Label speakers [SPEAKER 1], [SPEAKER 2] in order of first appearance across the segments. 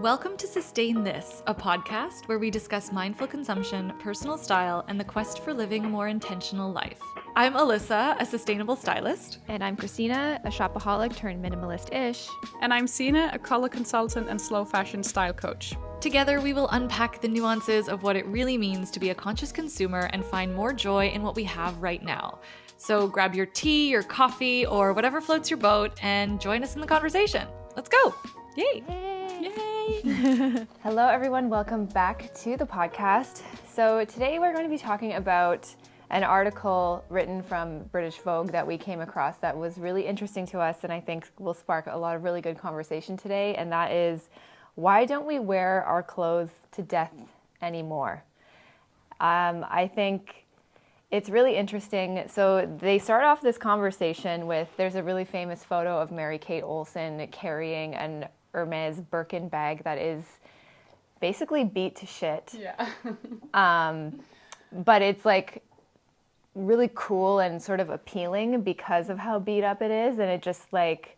[SPEAKER 1] Welcome to Sustain This, a podcast where we discuss mindful consumption, personal style, and the quest for living a more intentional life. I'm Alyssa, a sustainable stylist.
[SPEAKER 2] And I'm Christina, a shopaholic turned minimalist-ish.
[SPEAKER 3] And I'm SIGNE, a color consultant and slow fashion style coach.
[SPEAKER 1] Together, we will unpack the nuances of what it really means to be a conscious consumer and find more joy in what we have right now. So grab your tea, your coffee, or whatever floats your boat and join us in the conversation. Let's go. Yay.
[SPEAKER 2] Yay. Hello, everyone. Welcome back to the podcast. So today we're going to be talking about an article written from British Vogue that we came across that was really interesting to us and I think will spark a lot of really good conversation today. And that is, why don't we wear our clothes to death anymore? I think it's really interesting. So they start off this conversation with, there's a really famous photo of Mary-Kate Olsen carrying an Hermes Birkin bag that is basically beat to shit.
[SPEAKER 3] Yeah.
[SPEAKER 2] But it's like really cool and sort of appealing because of how beat up it is. And it just like,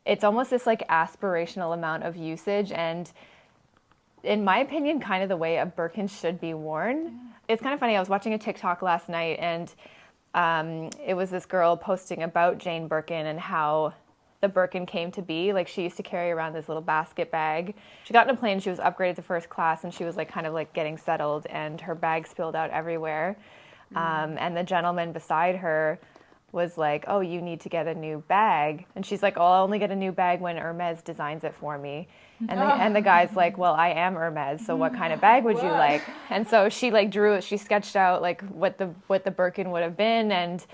[SPEAKER 2] it's almost this like aspirational amount of usage. And in my opinion, kind of the way a Birkin should be worn. It's kind of funny. I was watching a TikTok last night and it was this girl posting about Jane Birkin and how the Birkin came to be. Like, she used to carry around this little basket bag. She got in a plane, she was upgraded to first class, and she was like kind of like getting settled, and her bag spilled out everywhere. And the gentleman beside her was like, oh, you need to get a new bag. And she's like, oh, I'll only get a new bag when Hermes designs it for me. And the guy's like, well, I am Hermes, so what kind of bag would you like? And so she like she sketched out like what the Birkin would have been, and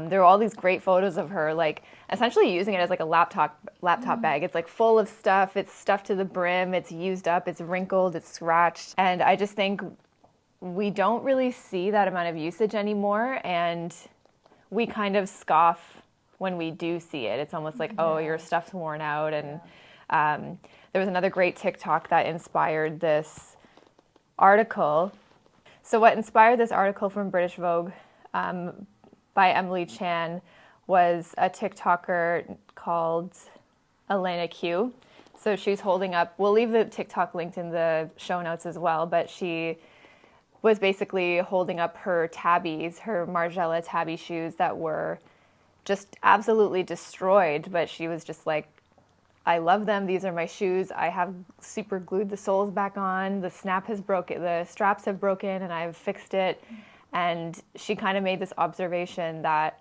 [SPEAKER 2] there were all these great photos of her like essentially using it as like a laptop bag. It's like full of stuff. It's stuffed to the brim. It's used up. It's wrinkled. It's scratched. And I just think we don't really see that amount of usage anymore. And we kind of scoff when we do see it. It's almost like, oh, your stuff's worn out. And there was another great TikTok that inspired this article. So what inspired this article from British Vogue by Emily Chan was a TikToker called Elena Q. So she's holding up, we'll leave the TikTok linked in the show notes as well, but she was basically holding up her tabbies, her Margiela tabby shoes that were just absolutely destroyed, but she was just like, I love them. These are my shoes. I have super glued the soles back on. The straps have broken and I've fixed it. And she kind of made this observation that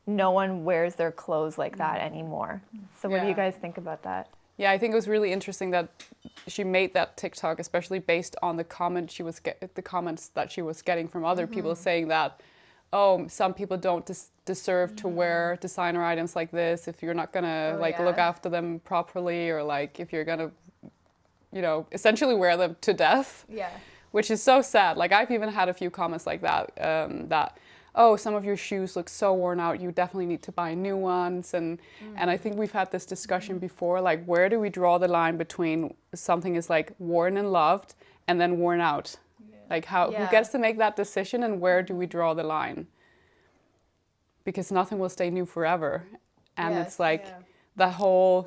[SPEAKER 2] no one wears their clothes like that anymore. So what do you guys think about that?
[SPEAKER 3] Yeah, I think it was really interesting that she made that TikTok, especially based on the comments that she was getting from other people saying that, oh, some people don't deserve to wear designer items like this if you're not gonna look after them properly, or like if you're gonna, essentially wear them to death. Yeah. Which is so sad. Like, I've even had a few comments like that, oh, some of your shoes look so worn out, you definitely need to buy new ones. And I think we've had this discussion before, like, where do we draw the line between something is like worn and loved and then worn out? Yeah. Like, who gets to make that decision, and where do we draw the line? Because nothing will stay new forever. And it's like the whole,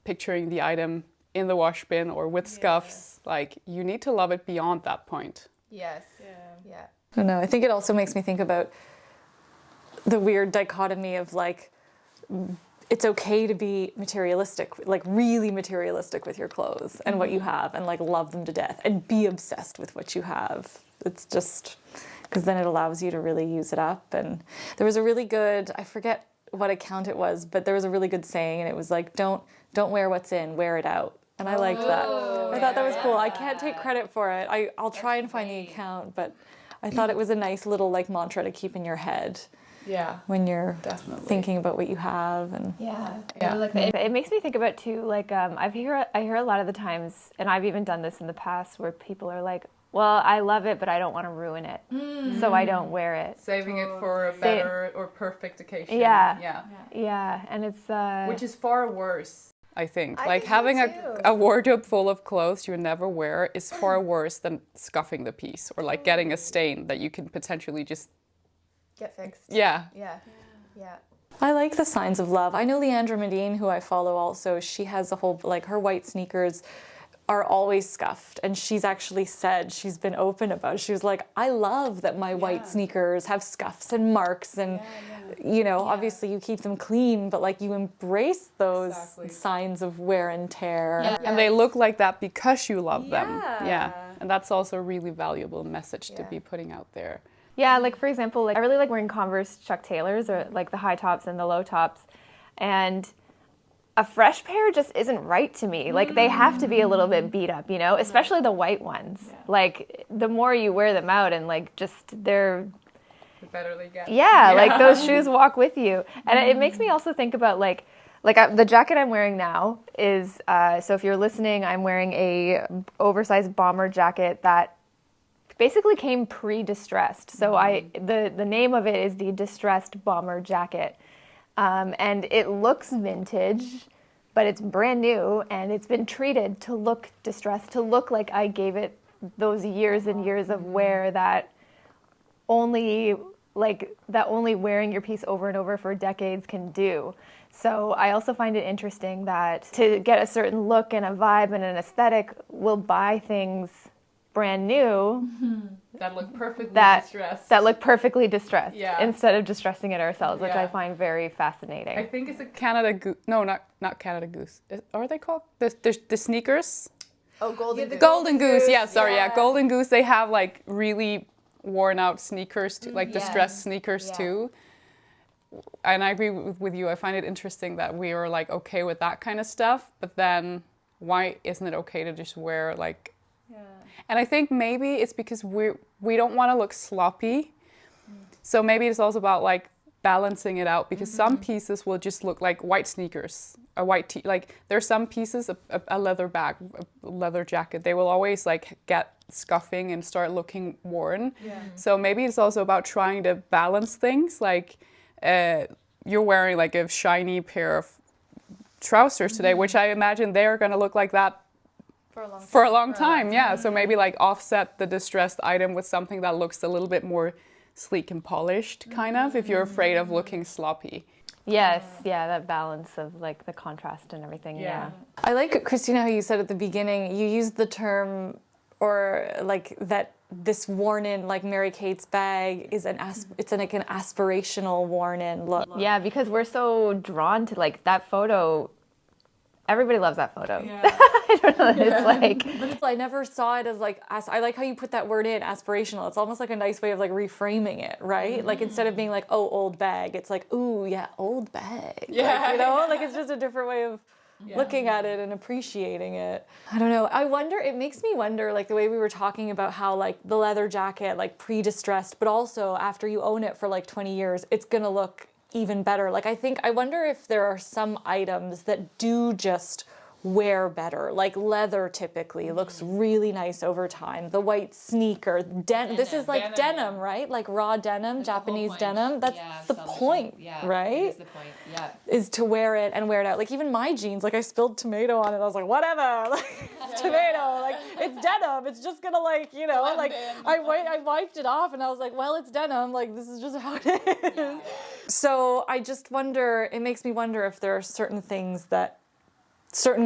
[SPEAKER 3] picturing the item in the wash bin or with scuffs, like, you need to love it beyond that point.
[SPEAKER 2] Yes. Yeah.
[SPEAKER 4] I don't know. I think it also makes me think about the weird dichotomy of like, it's okay to be materialistic, like really materialistic with your clothes and what you have, and like love them to death and be obsessed with what you have. It's just because then it allows you to really use it up. And there was a really good, I forget what account it was, but there was a really good saying, and it was like, don't wear what's in, wear it out. And I liked that. I thought that was cool. I can't take credit for it. I'll try and find the account, but I thought it was a nice little like mantra to keep in your head. Yeah. When you're thinking about what you have. And
[SPEAKER 2] I like that. It makes me think about too, like I hear a lot of the times, and I've even done this in the past, where people are like, well, I love it, but I don't want to ruin it, so I don't wear it.
[SPEAKER 3] Saving it for a better or perfect occasion.
[SPEAKER 2] Yeah, and it's
[SPEAKER 3] which is far worse. I think like having a wardrobe full of clothes you never wear is far worse than scuffing the piece or like getting a stain that you can potentially just
[SPEAKER 2] get fixed.
[SPEAKER 3] Yeah.
[SPEAKER 4] I like the signs of love. I know Leandra Medine, who I follow also, she has a whole, like her white sneakers are always scuffed. And she's actually said, she's been open about it. She was like, I love that my white sneakers have scuffs and marks and, you know, obviously you keep them clean, but like you embrace those signs of wear and tear.
[SPEAKER 3] And they look like that because you love them. Yeah. And that's also a really valuable message to be putting out there.
[SPEAKER 2] Yeah, like for example, like I really like wearing Converse Chuck Taylors, or like the high tops and the low tops. And a fresh pair just isn't right to me. Like they have to be a little bit beat up, you know, especially the white ones. Like the more you wear them out and like just they're
[SPEAKER 3] The better they get.
[SPEAKER 2] yeah, like those shoes walk with you. And it makes me also think about the jacket I'm wearing now is, so if you're listening, I'm wearing a oversized bomber jacket that basically came pre-distressed. So the name of it is the distressed bomber jacket. And it looks vintage, but it's brand new and it's been treated to look distressed, to look like I gave it those years and years of wear that only wearing your piece over and over for decades can do. So I also find it interesting that to get a certain look and a vibe and an aesthetic, we'll buy things brand new
[SPEAKER 3] That look perfectly distressed.
[SPEAKER 2] that look perfectly distressed
[SPEAKER 3] Yeah.
[SPEAKER 2] instead of distressing it ourselves, which
[SPEAKER 3] Yeah.
[SPEAKER 2] I find very fascinating.
[SPEAKER 3] I think it's a Canada Goose. No, not Canada Goose. Are they called the sneakers?
[SPEAKER 2] Oh, Golden Goose.
[SPEAKER 3] Golden Goose. Yeah, sorry. Yeah, Golden Goose. They have like really worn out sneakers, too, like distressed sneakers too. And I agree with you. I find it interesting that we are like okay with that kind of stuff, but then why isn't it okay to just wear like? And I think maybe it's because we don't want to look sloppy. So maybe it's also about like balancing it out, because some pieces will just look like white sneakers, a white tee. Like there's some pieces, a leather bag, a leather jacket, they will always like get scuffing and start looking worn. So maybe it's also about trying to balance things. Like you're wearing like a shiny pair of trousers today, which I imagine they're going to look like that for a long time. Yeah. So maybe like offset the distressed item with something that looks a little bit more sleek and polished, kind of, if you're afraid of looking sloppy.
[SPEAKER 2] Yes, yeah, that balance of like the contrast and everything. Yeah.
[SPEAKER 4] I like, Christina, how you said at the beginning, you used the term, or like that this worn-in, like Mary-Kate's bag is it's like an aspirational worn-in look.
[SPEAKER 2] Yeah, because we're so drawn to like that photo. Everybody loves that photo. I don't know. It's like
[SPEAKER 4] I never saw it as like, I like how you put that word in, aspirational. It's almost like a nice way of like reframing it, right? Like instead of being like, oh, old bag, it's like, ooh, yeah, old bag.
[SPEAKER 3] Yeah.
[SPEAKER 4] Like, you know, like it's just a different way of looking at it and appreciating it. I don't know. It makes me wonder, like the way we were talking about how like the leather jacket, like pre-distressed, but also after you own it for like 20 years, it's going to look even better. Like I wonder if there are some items that do just wear better. Like leather typically looks really nice over time. The white sneaker, this is like denim, right? Like raw denim, Japanese denim. That's the point, right?
[SPEAKER 1] That's the point. Yeah.
[SPEAKER 4] Is to wear it and wear it out. Like even my jeans, like I spilled tomato on it. I was like, whatever, like it's tomato, like it's denim. It's just gonna like, you know, like I wiped it off and I was like, well, it's denim. Like this is just how it is. Yeah. So I just wonder, it makes me wonder if there are certain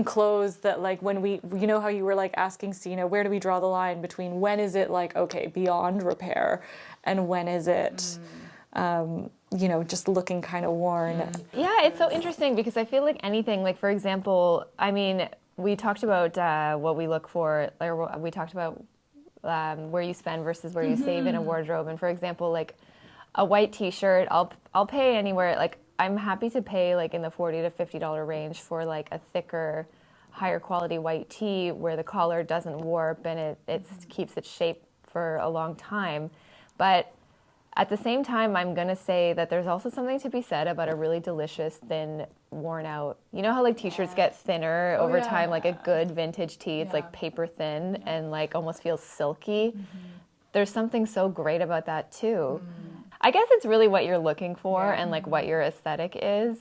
[SPEAKER 4] clothes that like when you know how you were like asking Sina, where do we draw the line between when is it like, okay, beyond repair and when is it, you know, just looking kind of worn.
[SPEAKER 2] Yeah, it's so interesting because I feel like anything, like for example, I mean, we talked about what we look for, or we talked about where you spend versus where you save in a wardrobe. And for example, like a white t-shirt, I'll pay anywhere, like I'm happy to pay like in the $40 to $50 range for like a thicker, higher quality white tee where the collar doesn't warp and it keeps its shape for a long time. But at the same time, I'm going to say that there's also something to be said about a really delicious, thin, worn out. You know how like t-shirts get thinner over time, like a good vintage tee, it's like paper thin and like almost feels silky. There's something so great about that too. I guess it's really what you're looking for and like what your aesthetic is.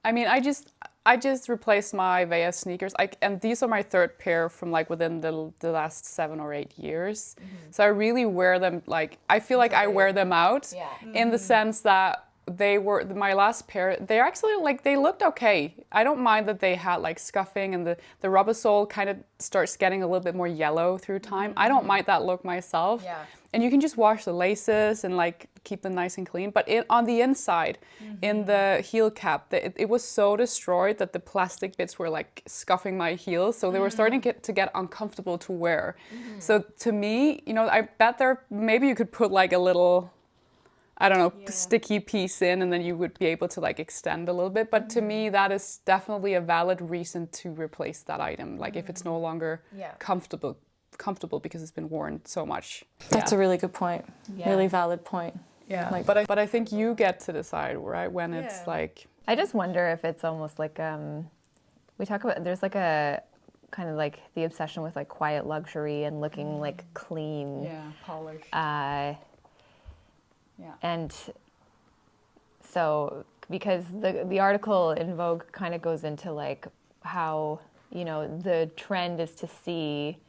[SPEAKER 3] I mean, I just replaced my Vea sneakers, and these are my third pair from like within the last 7 or 8 years. So I really wear them, like I feel like I wear them out in the sense that they were my last pair. They're actually like, they looked okay. I don't mind that they had like scuffing, and the rubber sole kind of starts getting a little bit more yellow through time. I don't mind that look myself.
[SPEAKER 2] Yeah.
[SPEAKER 3] And you can just wash the laces and like keep them nice and clean. But on the inside, in the heel cap, it was so destroyed that the plastic bits were like scuffing my heels. So they were starting to get uncomfortable to wear. So to me, you know, I bet maybe you could put like a little, I don't know, sticky piece in, and then you would be able to like extend a little bit. But to me, that is definitely a valid reason to replace that item. Like if it's no longer comfortable because it's been worn so much.
[SPEAKER 4] That's a really good point.
[SPEAKER 2] Yeah.
[SPEAKER 4] Really valid point.
[SPEAKER 3] Yeah.
[SPEAKER 4] Like,
[SPEAKER 3] But I think you get to decide, right, when it's like.
[SPEAKER 2] I just wonder if it's almost like we talk about, there's like a kind of like the obsession with like quiet luxury and looking like clean.
[SPEAKER 3] Yeah, polished.
[SPEAKER 2] And so because the article in Vogue kind of goes into like how, you know, the trend is to see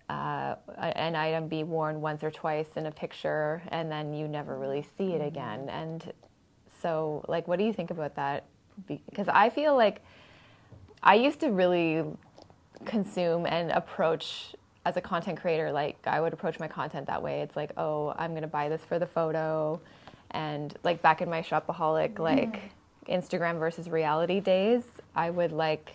[SPEAKER 2] an item be worn once or twice in a picture, and then you never really see it again. And so, like, what do you think about that? Because I feel like I used to really consume and approach, as a content creator, like I would approach my content that way. It's like, oh, I'm gonna buy this for the photo, and like back in my shopaholic like Instagram versus reality days, I would like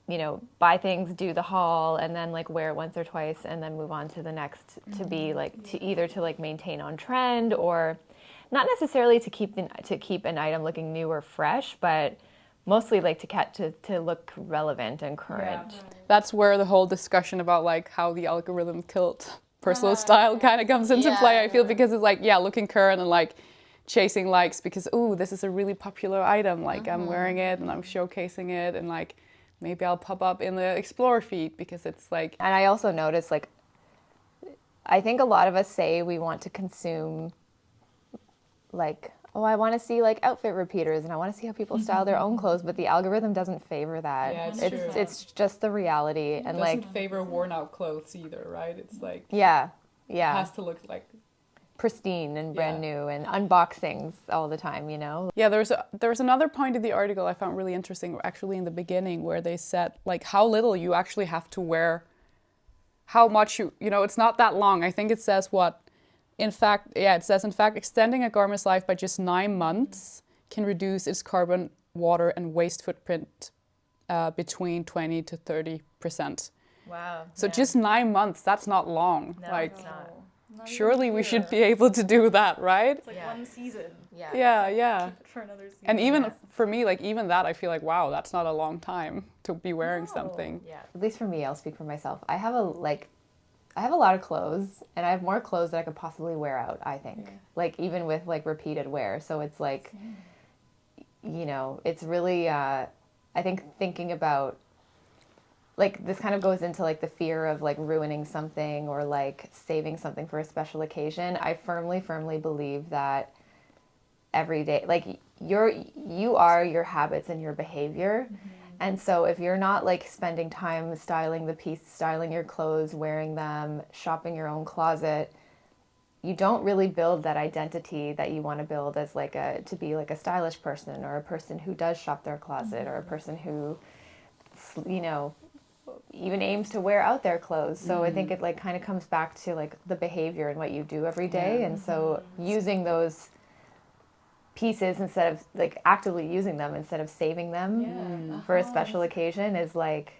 [SPEAKER 2] you know, buy things, do the haul, and then like wear it once or twice, and then move on to the next to be like to either to like maintain on trend, or not necessarily to keep an item looking new or fresh, but mostly like to look relevant and current.
[SPEAKER 3] Yeah. That's where the whole discussion about like how the algorithm killed personal style kind of comes into play, I feel, because it's like, looking current and like chasing likes because, ooh, this is a really popular item, like I'm wearing it and I'm showcasing it, and like maybe I'll pop up in the Explore feed because it's like.
[SPEAKER 2] And I also noticed, like, I think a lot of us say we want to consume, like, oh, I want to see like outfit repeaters and I want to see how people style their own clothes, but the algorithm doesn't favor that.
[SPEAKER 3] Yeah, it's true.
[SPEAKER 2] It's just the reality.
[SPEAKER 3] It
[SPEAKER 2] and
[SPEAKER 3] doesn't
[SPEAKER 2] like
[SPEAKER 3] favor worn out clothes either, right? It's like
[SPEAKER 2] it
[SPEAKER 3] has to look like
[SPEAKER 2] pristine and brand new, and unboxings all the time, you know?
[SPEAKER 3] Yeah, there's another point in the article I found really interesting, actually in the beginning, where they said like how little you actually have to wear, how much you know, it's not that long. I think it says in fact, extending a garment's life by just 9 months can reduce its carbon, water, and waste footprint between 20 to 30%.
[SPEAKER 2] Wow.
[SPEAKER 3] So just 9 months, that's not long.
[SPEAKER 2] No,
[SPEAKER 3] like,
[SPEAKER 2] it's not.
[SPEAKER 3] surely we should be able to do that, right?
[SPEAKER 1] It's like one season.
[SPEAKER 3] Yeah.
[SPEAKER 1] Keep it for another season.
[SPEAKER 3] And even for me, like even that, I feel like, wow, that's not a long time to be wearing something.
[SPEAKER 2] Yeah. At least for me, I'll speak for myself. I have a lot of clothes, and I have more clothes that I could possibly wear out, I think. Like even with like repeated wear. So it's like, you know, it's really, I think thinking about, like this kind of goes into like the fear of like ruining something or like saving something for a special occasion. I firmly believe that every day, like you are your habits and your behavior. And so if you're not like spending time styling the piece, styling your clothes, wearing them, shopping your own closet, you don't really build that identity that you want to build as like to be like a stylish person, or a person who does shop their closet, or a person who, you know, even aims to wear out their clothes. So I think it like kind of comes back to like the behavior and what you do every day. And so using those pieces instead of like actively using them instead of saving them for a special occasion is like,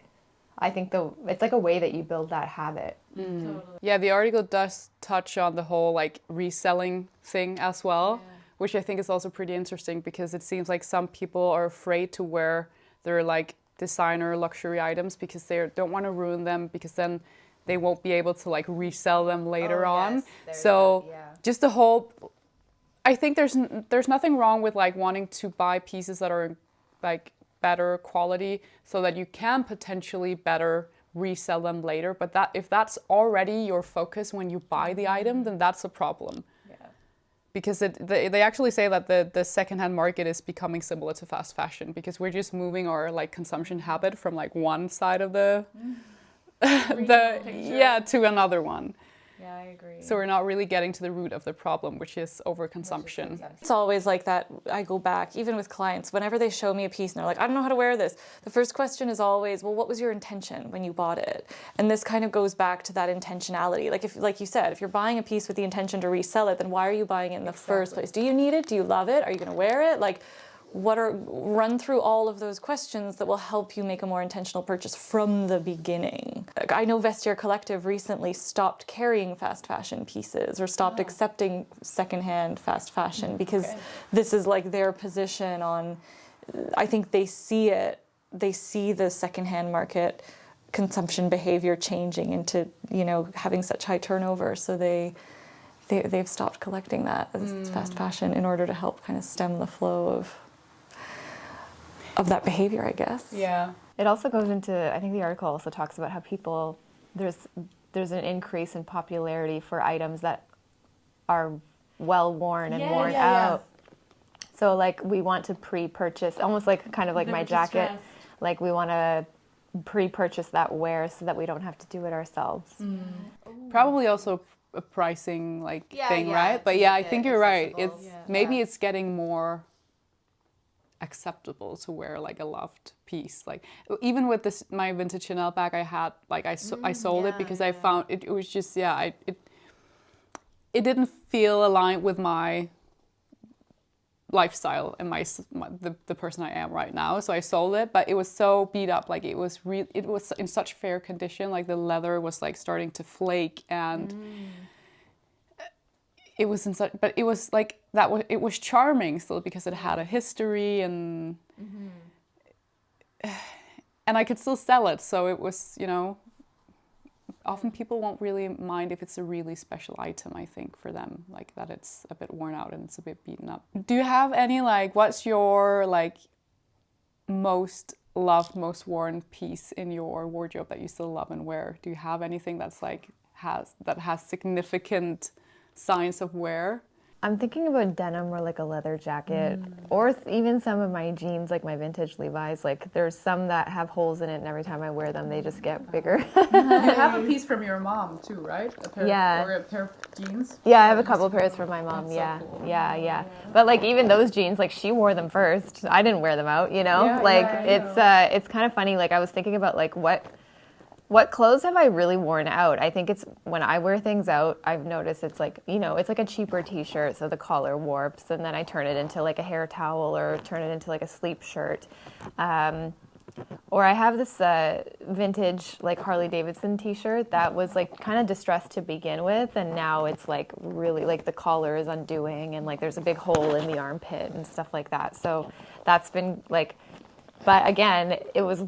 [SPEAKER 2] I think it's like a way that you build that habit.
[SPEAKER 1] Totally.
[SPEAKER 3] Yeah, the article does touch on the whole like reselling thing as well, which I think is also pretty interesting, because it seems like some people are afraid to wear their like designer luxury items because they don't want to ruin them, because then they won't be able to like resell them later on. So just the whole, I think there's nothing wrong with like wanting to buy pieces that are like better quality so that you can potentially better resell them later. But that if that's already your focus when you buy the item, then that's a problem. Because they actually say that the secondhand market is becoming similar to fast fashion, because we're just moving our like consumption habit from like one side of the to another one.
[SPEAKER 1] Yeah, I agree.
[SPEAKER 3] So we're not really getting to the root of the problem, which is overconsumption.
[SPEAKER 4] It's always like that. I go back, even with clients, whenever they show me a piece and they're like, I don't know how to wear this. The first question is always, well, what was your intention when you bought it? And this kind of goes back to that intentionality. Like, if, like you said, if you're buying a piece with the intention to resell it, then why are you buying it in the first place? Do you need it? Do you love it? Are you going to wear it? Like, run through all of those questions that will help you make a more intentional purchase from the beginning. Like, I know Vestiaire Collective recently stopped carrying fast fashion pieces or stopped accepting secondhand fast fashion because this is like their position on, I think they see the secondhand market consumption behavior changing into, you know, having such high turnover, so they've stopped collecting that as fast fashion in order to help kind of stem the flow of that behavior, I guess.
[SPEAKER 3] Yeah.
[SPEAKER 2] It also goes into, I think the article also talks about how people, there's an increase in popularity for items that are well worn and worn out. So like we want to pre-purchase, almost like kind of like my jacket, like we want to pre-purchase that wear so that we don't have to do it ourselves.
[SPEAKER 3] Probably also a pricing thing, right? But yeah, I think you're right. It's maybe it's getting more acceptable to wear like a loved piece. Like even with this, my vintage Chanel bag I had, like I sold it because I found it was just it didn't feel aligned with my lifestyle and the person I am right now, so I sold it. But it was so beat up, like it was in such fair condition, like the leather was like starting to flake, and it was in such, but it was like that was, it was charming still because it had a history, and and I could still sell it, so it was, you know, often people won't really mind if it's a really special item, I think, for them, like that it's a bit worn out and it's a bit beaten up. Do you have any, like, what's your, like, most loved, most worn piece in your wardrobe that you still love and wear? Do you have anything that's, like, has significant signs of wear?
[SPEAKER 2] I'm thinking about denim or like a leather jacket, or even some of my jeans, like my vintage Levi's. Like there's some that have holes in it, and every time I wear them, they just get bigger.
[SPEAKER 5] You have a piece from your mom too, right? A pair, or a pair of jeans?
[SPEAKER 2] Yeah, I have a couple pairs from my mom.
[SPEAKER 5] That's
[SPEAKER 2] Yeah,
[SPEAKER 5] so cool.
[SPEAKER 2] yeah. But like even those jeans, like she wore them first. I didn't wear them out, you know? It's kind of funny. Like I was thinking about like what clothes have I really worn out? I think it's when I wear things out, I've noticed it's like, you know, it's like a cheaper t-shirt, so the collar warps, and then I turn it into like a hair towel or turn it into like a sleep shirt. Or I have this vintage like Harley Davidson t-shirt that was like kind of distressed to begin with, and now it's like really like the collar is undoing and like there's a big hole in the armpit and stuff like that. So that's been like, but again, it was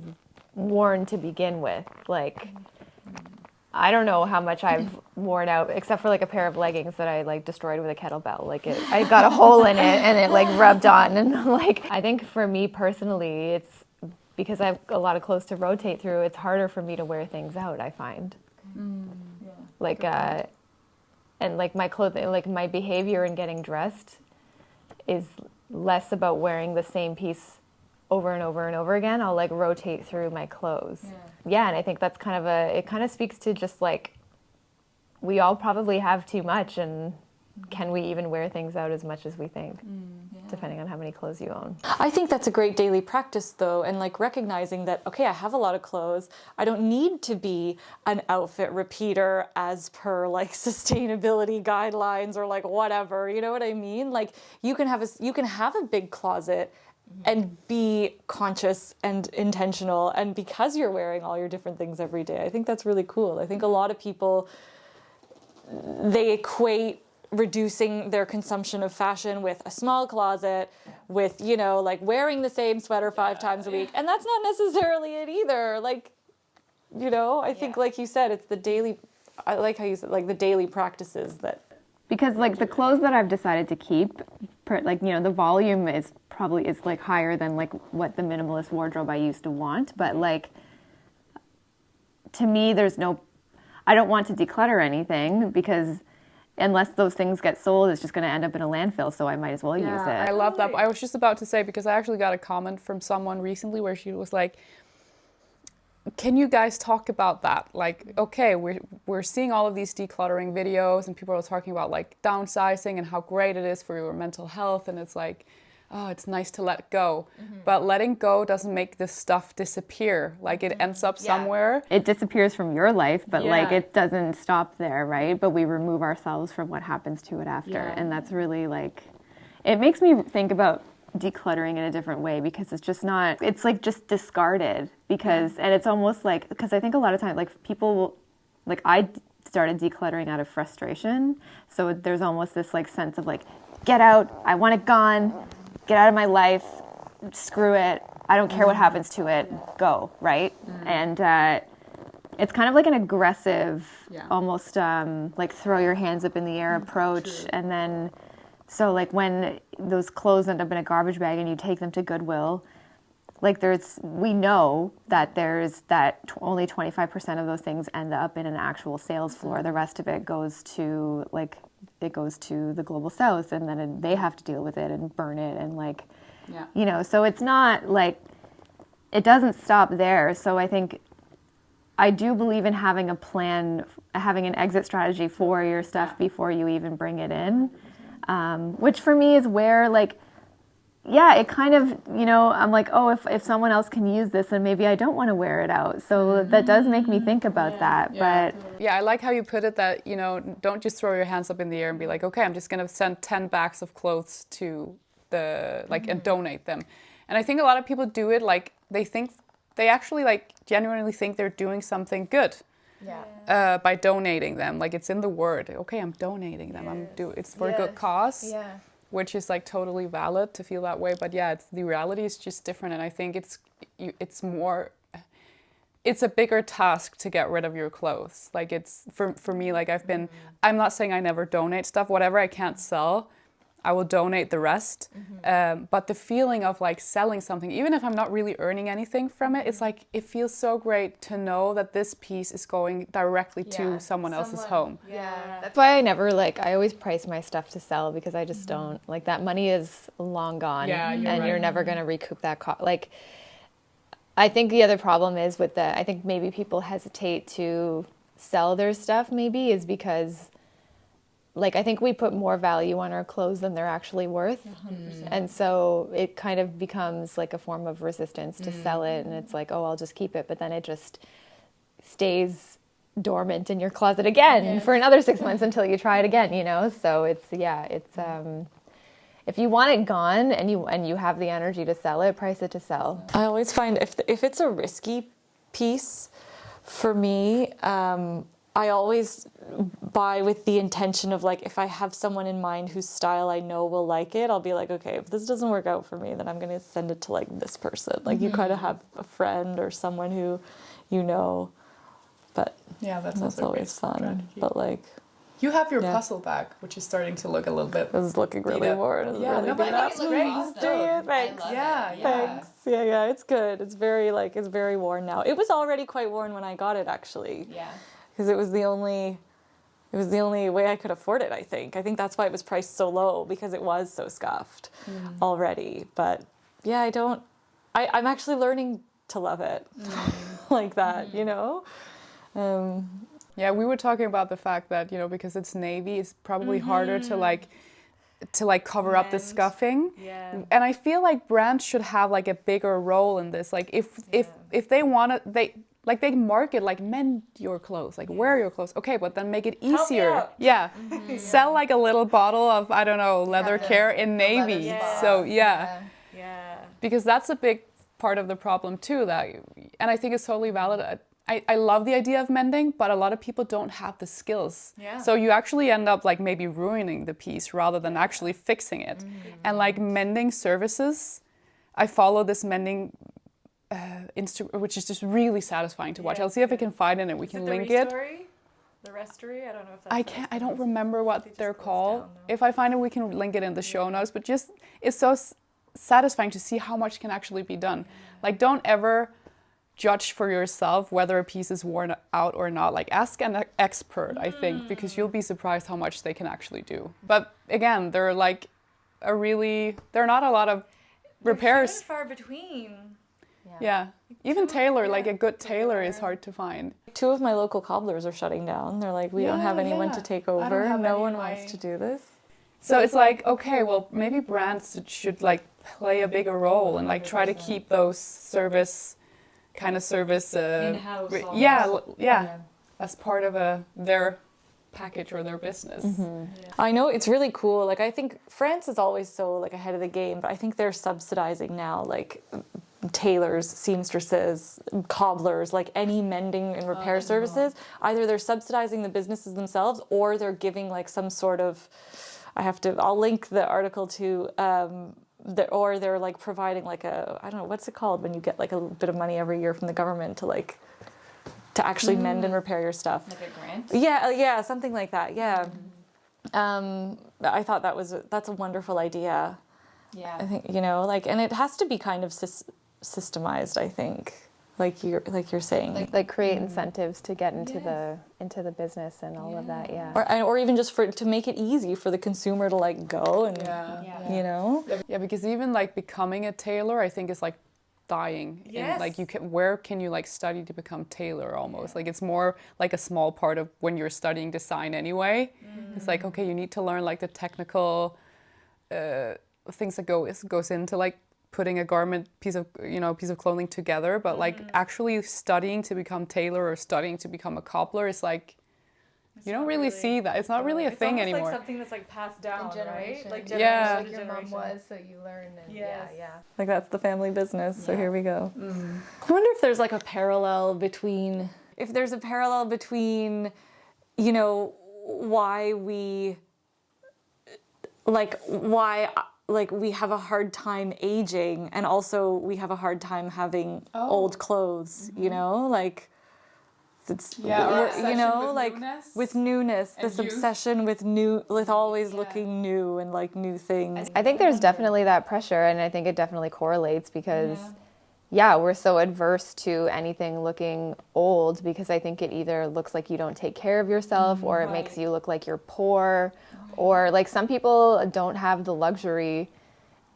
[SPEAKER 2] worn to begin with. Like I don't know how much I've worn out, except for like a pair of leggings that I like destroyed with a kettlebell. Like I got a hole in it and it like rubbed on, and like I think for me personally, it's because I have a lot of clothes to rotate through. It's harder for me to wear things out, I find. Like and like my clothing, like my behavior in getting dressed is less about wearing the same piece over and over and over again. I'll like rotate through my clothes. Yeah, and I think that's kind of it kind of speaks to just like we all probably have too much, and can we even wear things out as much as we think, depending on how many clothes you own.
[SPEAKER 4] I think that's a great daily practice though, and like recognizing that, okay, I have a lot of clothes. I don't need to be an outfit repeater as per like sustainability guidelines or like whatever, you know what I mean? Like you can have a big closet and be conscious and intentional, and because you're wearing all your different things every day. I think that's really cool. I think a lot of people, they equate reducing their consumption of fashion with a small closet, with, you know, like wearing the same sweater 5 times a week, and that's not necessarily it either. Like, you know, I think like you said, it's the daily, I like how you said, like the daily practices that.
[SPEAKER 2] Because like the clothes that I've decided to keep, like, you know, the volume is like higher than like what the minimalist wardrobe I used to want. But like, to me, I don't want to declutter anything, because unless those things get sold, it's just going to end up in a landfill. So I might as well use it.
[SPEAKER 3] I love that. I was just about to say, because I actually got a comment from someone recently where she was like, can you guys talk about that? Like, okay, we're seeing all of these decluttering videos and people are talking about like downsizing and how great it is for your mental health. And it's like, oh, it's nice to let go. But letting go doesn't make this stuff disappear. Like it ends up somewhere.
[SPEAKER 2] It disappears from your life, but like it doesn't stop there, right? But we remove ourselves from what happens to it after. And that's really like, it makes me think about decluttering in a different way, because it's just not, it's like just discarded, because and it's almost like, because I think a lot of times like people will, like I started decluttering out of frustration, so there's almost this like sense of like, get out, I want it gone, get out of my life, screw it, I don't care what happens to it, go, right? And it's kind of like an aggressive almost like throw your hands up in the air approach. And then so like when those clothes end up in a garbage bag and you take them to Goodwill, like we know that only 25% of those things end up in an actual sales floor. The rest of it goes to the global south, and then they have to deal with it and burn it and like, you know, so it's not like, it doesn't stop there. So I think I do believe in having a plan, having an exit strategy for your stuff before you even bring it in. Which for me is where like, it kind of, you know, I'm like, oh, if someone else can use this, then maybe I don't want to wear it out. So that does make me think about that. But
[SPEAKER 3] yeah, I like how you put it, that, you know, don't just throw your hands up in the air and be like, okay, I'm just going to send 10 bags of clothes to the, like, and donate them. And I think a lot of people do it, like, they actually, like, genuinely think they're doing something good. By donating them, like it's in the word. Okay, I'm donating them. It's for a good cause, which is like totally valid to feel that way. But yeah, the reality is just different, and I think it's a bigger task to get rid of your clothes. Like it's for me, like I'm not saying I never donate stuff. Whatever I can't sell, I will donate the rest. But the feeling of like selling something, even if I'm not really earning anything from it, it's like, it feels so great to know that this piece is going directly to someone else's home.
[SPEAKER 2] That's why I always price my stuff to sell, because I just don't, like, that money is long gone, you're never going to recoup that cost. Like, I think the other problem is I think maybe people hesitate to sell their stuff maybe is because, like, I think we put more value on our clothes than they're actually worth. 100%. And so it kind of becomes like a form of resistance to sell it. And it's like, oh, I'll just keep it. But then it just stays dormant in your closet again for another 6 months until you try it again, you know? So it's if you want it gone and you have the energy to sell it, price it to sell.
[SPEAKER 4] I always find if it's a risky piece, for me, I always buy with the intention of like, if I have someone in mind whose style I know will like it, I'll be like, okay, if this doesn't work out for me, then I'm going to send it to like this person. Like you kind of have a friend or someone who you know, but that's always fun. Strategy. But like,
[SPEAKER 5] you have your puzzle bag, which is starting to look a little bit.
[SPEAKER 4] It's looking really worn.
[SPEAKER 5] But I think it's great.
[SPEAKER 4] Thanks. Thanks. Yeah. It's good. It's very worn now. It was already quite worn when I got it, actually. Yeah. Because it was the only way I could afford it, I think. I think that's why it was priced so low, because it was so scuffed already. But yeah, I'm actually learning to love it like that, you know?
[SPEAKER 3] Yeah, we were talking about the fact that, you know, because it's navy, it's probably harder to cover up the scuffing. Yeah. And I feel like brands should have like a bigger role in this. Like if they want to, they market like mend your clothes, like wear your clothes. Okay, but then make it easier. Yeah. Sell like a little bottle of, I don't know, leather care in navy. So because that's a big part of the problem too, and I think it's totally valid. I love the idea of mending, but a lot of people don't have the skills. Yeah. So you actually end up like maybe ruining the piece rather than actually fixing it. And like mending services, I follow this mending Instagram, which is just really satisfying to watch. I'll see if I can find it and we can link it.
[SPEAKER 1] The Restory? I don't know if that's
[SPEAKER 3] I don't remember what they're called. If I find it, we can link it in the show notes. But just, it's so satisfying to see how much can actually be done. Like, don't ever judge for yourself whether a piece is worn out or not. Like, ask an expert, I think, because you'll be surprised how much they can actually do. But again, they're like they're not a lot of repairs.
[SPEAKER 1] They're far between.
[SPEAKER 3] Yeah. Even tailor, like a good tailor is hard to find.
[SPEAKER 4] 2 of my local cobblers are shutting down. They're like, we don't have anyone to take over. No one wants to do this.
[SPEAKER 3] So it's like, okay, well, maybe brands should like play a bigger role and like try to keep those service
[SPEAKER 4] In-house
[SPEAKER 3] as part of their package or their business.
[SPEAKER 4] I know, it's really cool. Like, I think France is always so like ahead of the game, but I think they're subsidizing now, like tailors, seamstresses, cobblers, like any mending and repair services. Either they're subsidizing the businesses themselves, or they're giving like some sort of, I'll link the article to, or they're like providing like I don't know, what's it called when you get like a bit of money every year from the government to actually mend and repair your stuff.
[SPEAKER 2] Like a grant?
[SPEAKER 4] Yeah, something like that. Yeah. I thought that's a wonderful idea.
[SPEAKER 2] Yeah.
[SPEAKER 4] I think, like, and it has to be kind of systemized, I think. Like you're saying.
[SPEAKER 2] Like create incentives to get into the business and all of that,
[SPEAKER 4] Or even just to make it easy for the consumer to like go and
[SPEAKER 3] Yeah, because even like becoming a tailor, I think is like dying.
[SPEAKER 4] Yes.
[SPEAKER 3] And like where can you like study to become tailor almost? Like it's more like a small part of when you're studying design anyway. It's like, okay, you need to learn like the technical things that goes into like putting a garment piece of clothing together, but like actually studying to become tailor or studying to become a cobbler is like you don't really see that. It's not really a thing anymore.
[SPEAKER 4] It's like something that's like passed down, right? Like
[SPEAKER 2] like your mom was, so you learn. And
[SPEAKER 4] Like that's the family business. So here we go. I wonder if there's like a parallel between why we have a hard time aging, and also we have a hard time having old clothes, like it's with newness, this obsession with always looking new and like new things.
[SPEAKER 2] I think there's definitely that pressure, and I think it definitely correlates because we're so adverse to anything looking old, because I think it either looks like you don't take care of yourself, or it makes you look like you're poor, or like some people don't have the luxury,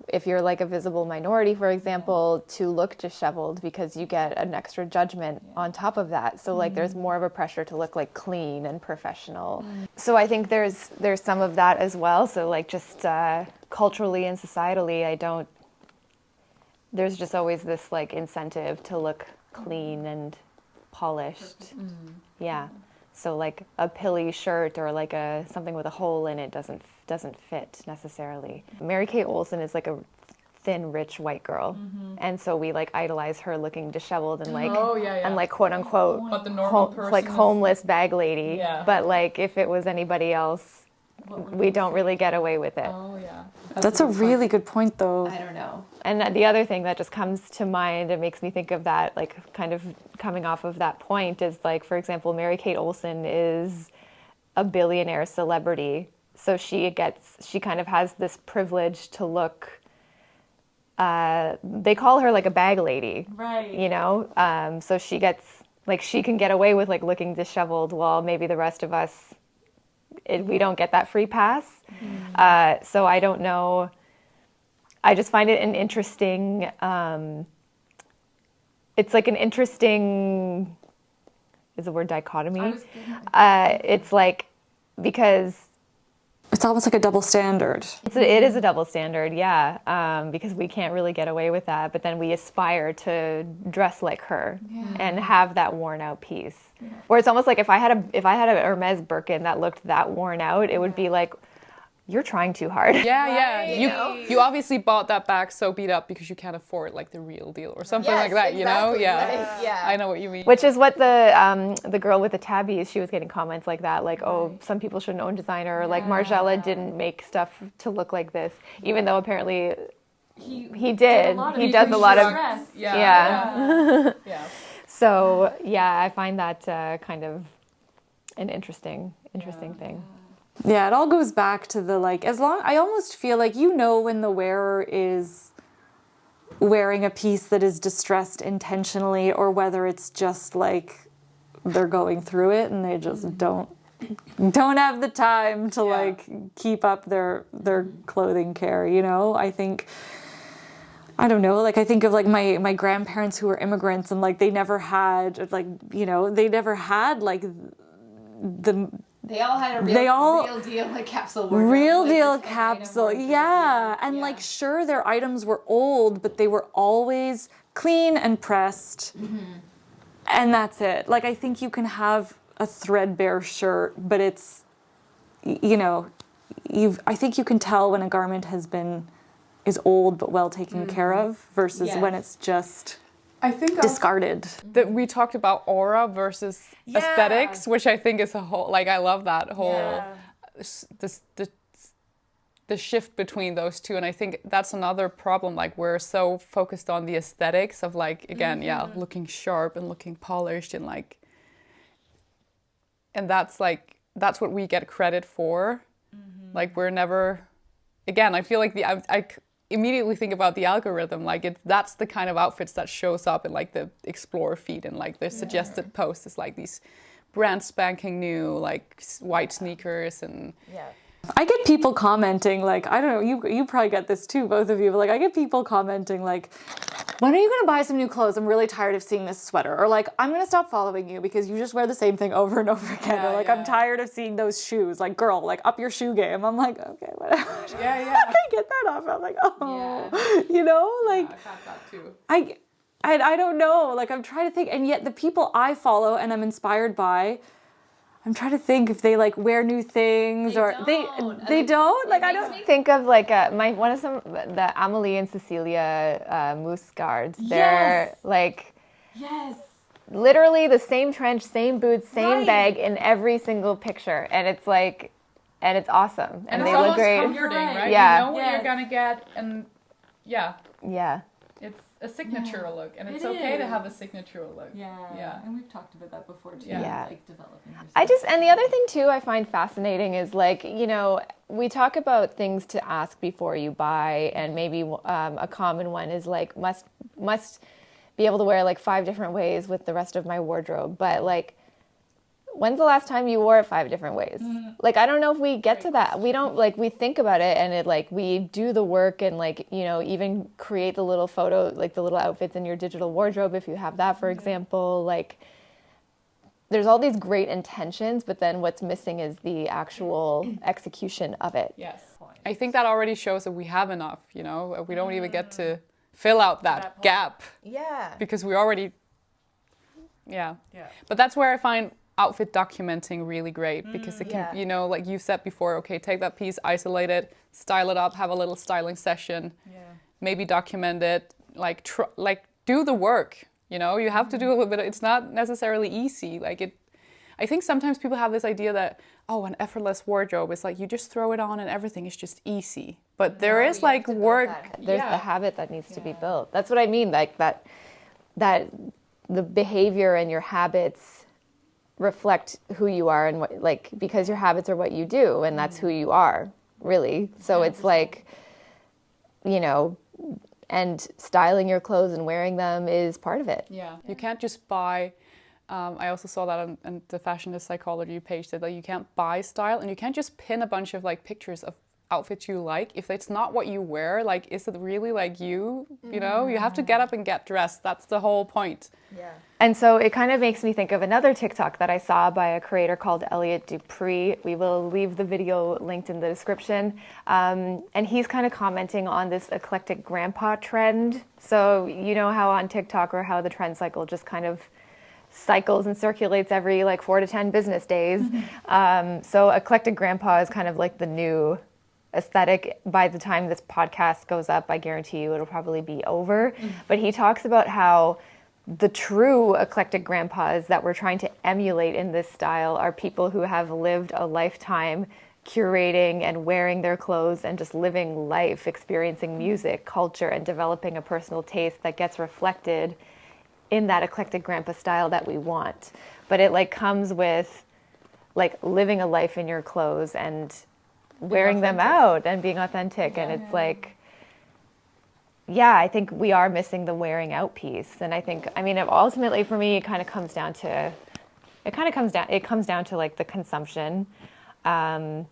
[SPEAKER 2] if you're like a visible minority, for example, to look disheveled, because you get an extra judgment on top of that. So like there's more of a pressure to look like clean and professional. So I think there's some of that as well. So like just culturally and societally, there's just always this like incentive to look clean and polished. Yeah. So like a pilly shirt or like something with a hole in it doesn't fit necessarily. Mary-Kate Olsen is like a thin, rich white girl, and so we like idolize her looking disheveled and like and like quote unquote
[SPEAKER 5] But the normal person
[SPEAKER 2] like
[SPEAKER 5] is-
[SPEAKER 2] homeless bag lady.
[SPEAKER 5] Yeah.
[SPEAKER 2] But like if it was anybody else, we don't really get away with it.
[SPEAKER 5] Oh yeah.
[SPEAKER 4] That's a really good point, though.
[SPEAKER 2] I don't know. And the other thing that just comes to mind, it makes me think of that, like kind of coming off of that point, is like, for example, Mary-Kate Olsen is a billionaire celebrity. So she kind of has this privilege to look, they call her like a bag lady.
[SPEAKER 4] Right.
[SPEAKER 2] So she can get away with like looking disheveled, while maybe the rest of us, we don't get that free pass. So I don't know. I just find it an interesting, it's like an interesting, is the word dichotomy? It's like, because
[SPEAKER 4] It's almost like a double standard.
[SPEAKER 2] it is a double standard, because we can't really get away with that, but then we aspire to dress like her and have that worn out piece. Where it's almost like if I had a Hermes Birkin that looked that worn out, it would be like, you're trying too hard.
[SPEAKER 3] You obviously bought that bag so beat up because you can't afford like the real deal or something like that, I know what you mean.
[SPEAKER 2] Which is what the girl with the tabbies, she was getting comments like that, like, oh, some people shouldn't own designer, or like Margiela didn't make stuff to look like this, even though apparently he did. He does a lot of
[SPEAKER 5] Yeah.
[SPEAKER 2] So I find that kind of an interesting thing.
[SPEAKER 4] Yeah, it all goes back to the I almost feel like when the wearer is wearing a piece that is distressed intentionally, or whether it's just like they're going through it and they just don't have the time to like keep up their clothing care, I think I don't know, like I think of like my grandparents who were immigrants, and like they never had like, you know, they never had like the
[SPEAKER 2] They all had a real deal like capsule wardrobe.
[SPEAKER 4] Real
[SPEAKER 2] like
[SPEAKER 4] deal capsule, yeah. And like sure, their items were old, but they were always clean and pressed. And that's it. Like I think you can have a threadbare shirt, but it's, you know, I think you can tell when a garment is old but well taken care of versus when it's just
[SPEAKER 3] I think
[SPEAKER 4] discarded.
[SPEAKER 3] That we talked about aura versus aesthetics, which I think is a whole, like I love that whole the shift between those two. And I think that's another problem, like we're so focused on the aesthetics of like, again, looking sharp and looking polished and like, and that's what we get credit for. Like we're never, again, I feel like I immediately think about the algorithm, like that's the kind of outfits that shows up in like the explore feed, and like the suggested post is like these brand spanking new like white sneakers. And
[SPEAKER 4] I get people commenting like, I don't know, you probably get this too, both of you, but like I get people commenting like, when are you going to buy some new clothes? I'm really tired of seeing this sweater. Or like, I'm going to stop following you because you just wear the same thing over and over again. Or like, I'm tired of seeing those shoes. Like, girl, like up your shoe game. I'm like, okay, whatever. I can't get that off. I'm like, you know, like,
[SPEAKER 3] I got that too.
[SPEAKER 4] I don't know. Like, I'm trying to think. And yet the people I follow and I'm inspired by, I'm trying to think if they like wear new things they don't. Like I don't
[SPEAKER 2] think of like the Amelie and Cecilia moose guards. They're like literally the same trench, same boots, same bag in every single picture, and it's like, and it's awesome, and they look great.
[SPEAKER 5] Comforting, right?
[SPEAKER 2] Yeah.
[SPEAKER 5] You know what you're gonna get, and it's a signature look, and it's okay to have a signature look.
[SPEAKER 4] And we've talked about that before too.
[SPEAKER 2] Like developing and the other thing too I find fascinating is like, you know, we talk about things to ask before you buy, and maybe a common one is like must be able to wear like 5 different ways with the rest of my wardrobe, but like, when's the last time you wore it 5 different ways? Like, I don't know if we get to that. We don't, like, we think about it, and it, like, we do the work and, like, you know, even create the little photo, like, the little outfits in your digital wardrobe, if you have that, for example. Like, there's all these great intentions, but then what's missing is the actual execution of it.
[SPEAKER 3] Yes. I think that already shows that we have enough, you know? We don't even get to fill out that gap. Because we already, But that's where I find outfit documenting really great, because it can, you know, like you said before, okay, take that piece, isolate it, style it up, have a little styling session, maybe document it, like do the work, you know, you have to do a little bit, it's not necessarily easy, like I think sometimes people have this idea that, oh, an effortless wardrobe is like you just throw it on and everything is just easy, but there is like work.
[SPEAKER 2] There's the habit that needs to be built. That's what I mean, like that the behavior and your habits reflect who you are, and what, like, because your habits are what you do, and that's who you are, really. So it's like, you know, and styling your clothes and wearing them is part of it.
[SPEAKER 3] You can't just buy, I also saw that on the Fashionist Psychology page, that like, you can't buy style, and you can't just pin a bunch of like pictures of outfits you like if it's not what you wear. Like, is it really like you know, you have to get up and get dressed. That's the whole point.
[SPEAKER 2] And so it kind of makes me think of another TikTok that I saw by a creator called Elliot Dupree. We will leave the video linked in the description. And he's kind of commenting on this eclectic grandpa trend. So you know how on TikTok, or how the trend cycle just kind of cycles and circulates every like 4 to 10 business days. So eclectic grandpa is kind of like the new aesthetic. By the time this podcast goes up, I guarantee you it'll probably be over. But he talks about how the true eclectic grandpas that we're trying to emulate in this style are people who have lived a lifetime curating and wearing their clothes and just living life, experiencing music, culture, and developing a personal taste that gets reflected in that eclectic grandpa style that we want. But it like comes with like living a life in your clothes and wearing them out and being authentic. And it's like, I think we are missing the wearing out piece. And I think, I mean, ultimately for me, it comes down to like the consumption. And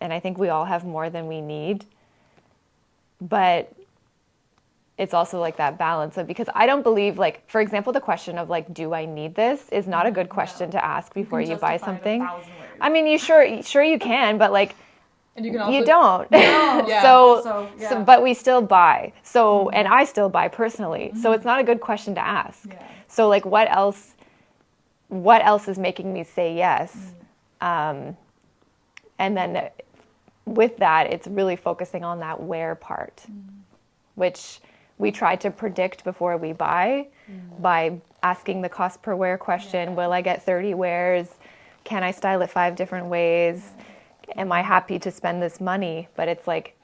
[SPEAKER 2] I think we all have more than we need. But it's also like that balance of, because I don't believe, like, for example, the question of like, do I need this is not a good question to ask before you buy something. I mean, you sure you can, but like,
[SPEAKER 5] And you can also,
[SPEAKER 2] you don't.
[SPEAKER 5] No.
[SPEAKER 2] So, but we still buy. So, and I still buy personally. So it's not a good question to ask.
[SPEAKER 5] Yeah.
[SPEAKER 2] So like, what else is making me say yes? And then with that, it's really focusing on that where part, which we try to predict before we buy by asking the cost per wear question. Will I get 30 wears? Can I style it 5 different ways? Am I happy to spend this money? But it's like,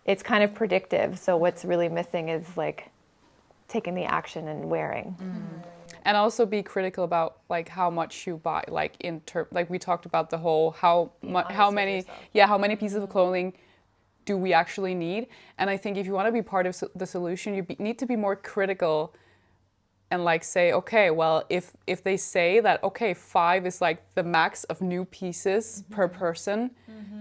[SPEAKER 2] it's kind of predictive. So what's really missing is like taking the action and wearing.
[SPEAKER 3] And also be critical about like how much you buy, like like we talked about the whole how many pieces of clothing do we actually need. And I think if you want to be part of the solution, you need to be more critical and like say, okay, well, if they say that, okay, 5 is like the max of new pieces per person,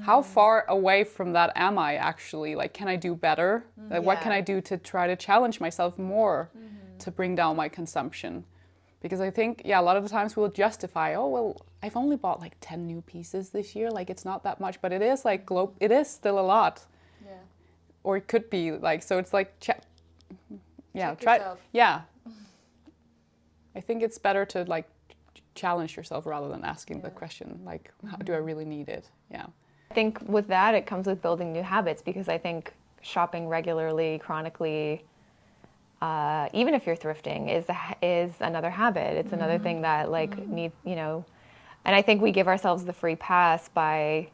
[SPEAKER 3] how far away from that am I actually? Like, can I do better? Like, what can I do to try to challenge myself more to bring down my consumption? Because I think, a lot of the times we'll justify, oh, well, I've only bought like 10 new pieces this year. Like, it's not that much, but it is like, it is still a lot.
[SPEAKER 5] Yeah.
[SPEAKER 3] Or it could be like, so it's like,
[SPEAKER 5] Check yourself.
[SPEAKER 3] I think it's better to like challenge yourself rather than asking the question, like, how do I really need it? Yeah.
[SPEAKER 2] I think with that, it comes with building new habits, because I think shopping regularly, chronically, even if you're thrifting, is another habit. It's another thing that like and I think we give ourselves the free pass by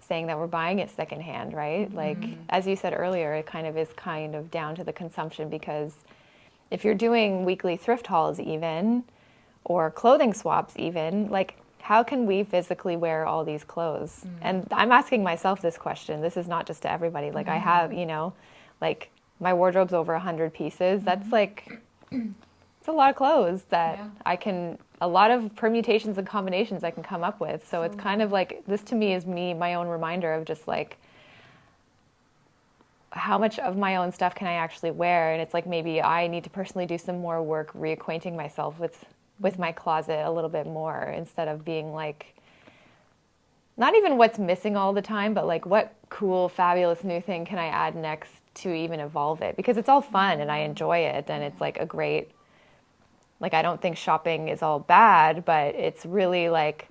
[SPEAKER 2] saying that we're buying it secondhand, right? Like, as you said earlier, it kind of down to the consumption, because if you're doing weekly thrift hauls even, or clothing swaps even, like, how can we physically wear all these clothes? And I'm asking myself this question. This is not just to everybody. Like, I have, like, my wardrobe's over 100 pieces. That's like, it's a lot of clothes that a lot of permutations and combinations I can come up with. So it's kind of like, this to me is my own reminder of just like, how much of my own stuff can I actually wear? And it's like, maybe I need to personally do some more work reacquainting myself with my closet a little bit more, instead of being like, not even what's missing all the time, but like, what cool, fabulous new thing can I add next to even evolve it? Because it's all fun and I enjoy it, and it's like a great, like, I don't think shopping is all bad, but it's really like,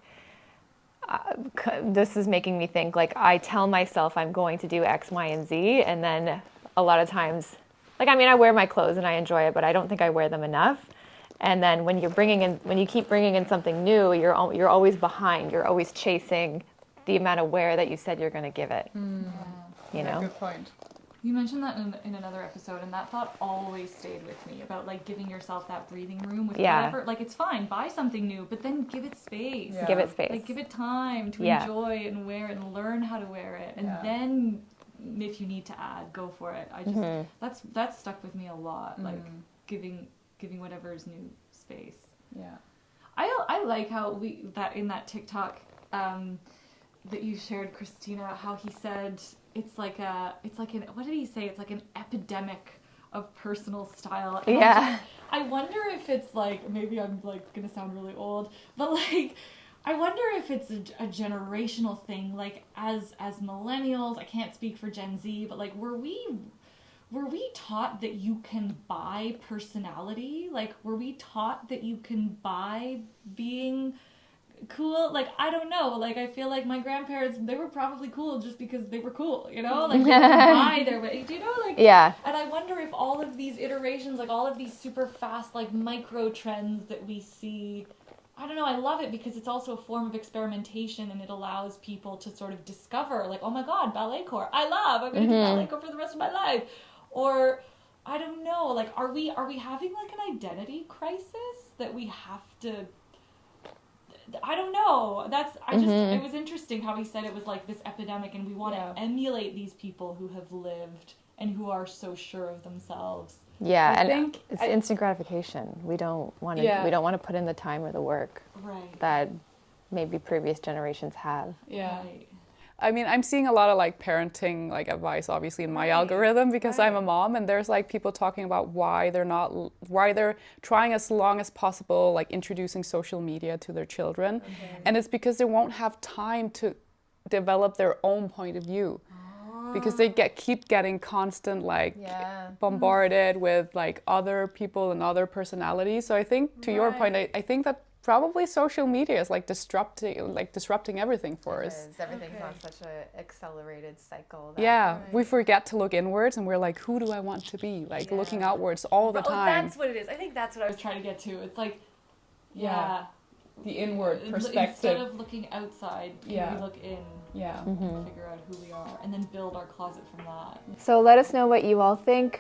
[SPEAKER 2] this is making me think, like, I tell myself I'm going to do X, Y, and Z, and then a lot of times, like, I mean, I wear my clothes and I enjoy it, but I don't think I wear them enough. And then when you keep bringing in something new, you're always behind. You're always chasing the amount of wear that you said you're going to give it. You know?
[SPEAKER 5] Good point.
[SPEAKER 1] You mentioned that in another episode, and that thought always stayed with me, about like giving yourself that breathing room with whatever. Like, it's fine, buy something new, but then give it space.
[SPEAKER 5] Yeah.
[SPEAKER 2] Give it space.
[SPEAKER 1] Like, give it time to enjoy it and wear it and learn how to wear it, and then if you need to add, go for it. I just that's stuck with me a lot. Like, giving whatever is new space.
[SPEAKER 5] Yeah.
[SPEAKER 1] I like how in that TikTok that you shared, Christina, how he said it's like what did he say? It's like an epidemic of personal style. And I wonder if it's like, maybe I'm like gonna sound really old, but like, I wonder if it's a generational thing. Like, as millennials, I can't speak for Gen Z, but like, were we taught that you can buy personality? Like, were we taught that you can buy being cool? Like, I don't know. Like, I feel like my grandparents, they were probably cool just because they were cool, you know? Like, they could buy their way, do you know? Like, and I wonder if all of these iterations, like all of these super fast, like, micro trends that we see, I don't know, I love it because it's also a form of experimentation, and it allows people to sort of discover, like, oh my God, ballet core, I'm going to do ballet core for the rest of my life. Or, I don't know, like, are we having like an identity crisis that we have to, I don't know. It was interesting how he said it was like this epidemic, and we want to emulate these people who have lived and who are so sure of themselves.
[SPEAKER 2] Yeah, I think it's instant gratification. We don't want to put in the time or the work that maybe previous generations have.
[SPEAKER 3] Yeah.
[SPEAKER 1] Right.
[SPEAKER 3] I mean, I'm seeing a lot of like parenting like advice, obviously, in my algorithm because I'm a mom, and there's like people talking about why they're trying as long as possible, like introducing social media to their children, and it's because they won't have time to develop their own point of view, because they keep getting constant like bombarded with like other people and other personalities. So I think to your point, I think that probably social media is like disrupting everything for us.
[SPEAKER 2] Everything's on such an accelerated cycle.
[SPEAKER 3] We forget to look inwards, and we're like, who do I want to be? Like looking outwards all the time.
[SPEAKER 1] That's what it is. I think that's what I was trying to get to. It's like,
[SPEAKER 3] the inward perspective.
[SPEAKER 1] Instead of looking outside, can we look in?
[SPEAKER 2] Mm-hmm.
[SPEAKER 1] Figure out who we are, and then build our closet from that.
[SPEAKER 2] So let us know what you all think.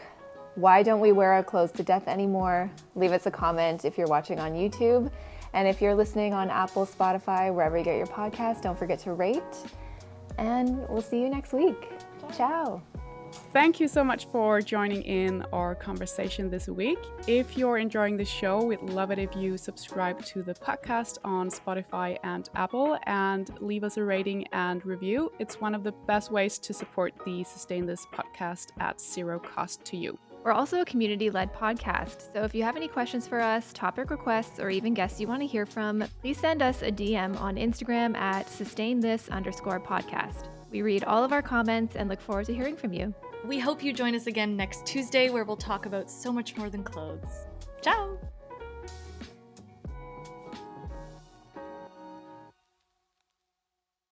[SPEAKER 2] Why don't we wear our clothes to death anymore? Leave us a comment if you're watching on YouTube. And if you're listening on Apple, Spotify, wherever you get your podcast, don't forget to rate. And we'll see you next week. Ciao.
[SPEAKER 3] Thank you so much for joining in our conversation this week. If you're enjoying the show, we'd love it if you subscribe to the podcast on Spotify and Apple and leave us a rating and review. It's one of the best ways to support the Sustain This podcast at zero cost to you.
[SPEAKER 2] We're also a community-led podcast, so if you have any questions for us, topic requests, or even guests you want to hear from, please send us a DM on Instagram at sustainthis_podcast. We read all of our comments and look forward to hearing from you.
[SPEAKER 1] We hope you join us again next Tuesday, where we'll talk about so much more than clothes. Ciao!